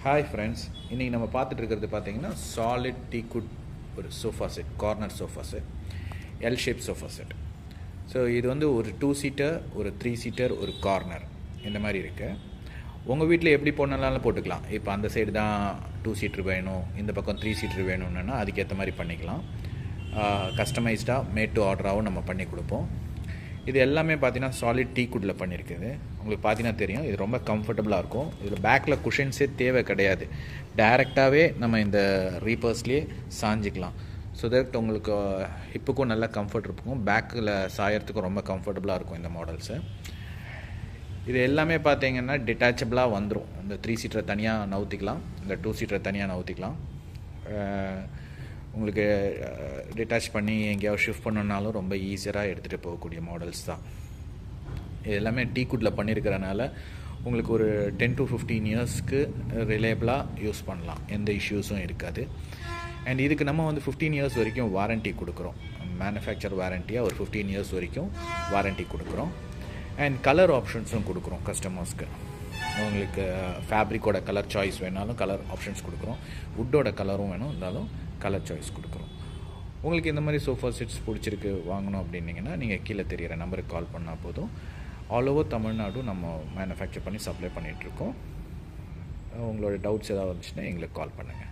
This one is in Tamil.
ஹாய் ஃப்ரெண்ட்ஸ், இன்றைக்கி நம்ம பார்த்துட்டு இருக்கிறது பார்த்தீங்கன்னா சாலிட் டீக்குட் ஒரு sofa set, corner sofa set, L shape sofa set. So இது வந்து ஒரு 2 சீட்டர், ஒரு 3 சீட்டர், ஒரு கார்னர் இந்த மாதிரி இருக்குது. உங்கள் வீட்டில் எப்படி போனாலும் போட்டுக்கலாம். இப்போ அந்த சைடு தான் 2 சீட்ரு வேணும், இந்த பக்கம் 3 சீட்ரு வேணும்னா அதுக்கேற்ற மாதிரி பண்ணிக்கலாம். கஸ்டமைஸ்டாக மேட் டு ஆர்டராகவும் நம்ம பண்ணி கொடுப்போம். இது எல்லாமே பார்த்தீங்கன்னா சாலிட் டீக்குட்டில் பண்ணியிருக்குது. உங்களுக்கு பார்த்தீங்கன்னா தெரியும், இது ரொம்ப கம்ஃபர்டபுளாக இருக்கும். இதில் பேக்கில் குஷன்ஸே தேவை கிடையாது, டைரெக்டாகவே நம்ம இந்த ரீப்பர்ஸ்லேயே சாஞ்சிக்கலாம். ஸோ தட் உங்களுக்கு ஹிப்புக்கும் நல்ல கம்ஃபர்ட் இருக்கும், பேக்கில் சாயறதுக்கும் ரொம்ப கம்ஃபர்டபுளாக இருக்கும் இந்த மாடல்ஸு. இது எல்லாமே பார்த்தீங்கன்னா டிட்டாச்சபிளாக வந்துடும். இந்த 3 சீட்டரை தனியாக நவுத்திக்கலாம், இந்த 2 சீட்டரை தனியாக நவுத்திக்கலாம். உங்களுக்கு டிட்டாச் பண்ணி எங்கேயாவது ஷிஃப்ட் பண்ணணுன்னாலும் ரொம்ப ஈஸியாக எடுத்துகிட்டு போகக்கூடிய மாடல்ஸ் தான். இது எல்லாமே டீக்குட்டில் பண்ணியிருக்கிறனால உங்களுக்கு ஒரு 10 to 15 இயர்ஸ்க்கு ரிலேபிளாக யூஸ் பண்ணலாம், எந்த இஷ்யூஸும் இருக்காது. அண்ட் இதுக்கு நம்ம வந்து 15 இயர்ஸ் வரைக்கும் வாரண்ட்டி கொடுக்குறோம். மேனுஃபேக்சர் வாரண்ட்டியாக ஒரு 15 இயர்ஸ் வரைக்கும் வாரண்ட்டி கொடுக்குறோம். அண்ட் கலர் ஆப்ஷன்ஸும் கொடுக்குறோம் கஸ்டமர்ஸ்க்கு. உங்களுக்கு ஃபேப்ரிக்கோட கலர் சாய்ஸ் வேணாலும் கலர் ஆப்ஷன்ஸ் கொடுக்குறோம், வுட்டோட கலரும் வேணும் இருந்தாலும் கலர் சாய்ஸ் கொடுக்குறோம். உங்களுக்கு இந்த மாதிரி சோஃபா செட்ஸ் பிடிச்சிருக்கு வாங்கணும் அப்படின்னிங்கன்னா நீங்கள் கீழே தெரிகிற நம்பருக்கு கால் பண்ணால் போதும். ஆல் ஓவர் தமிழ்நாடு நம்ம மேனுஃபேக்சர் பண்ணி சப்ளை பண்ணிகிட்ருக்கோம். உங்களோட டவுட்ஸ் ஏதாவது வந்துச்சுன்னா எங்களுக்கு கால் பண்ணுங்கள்.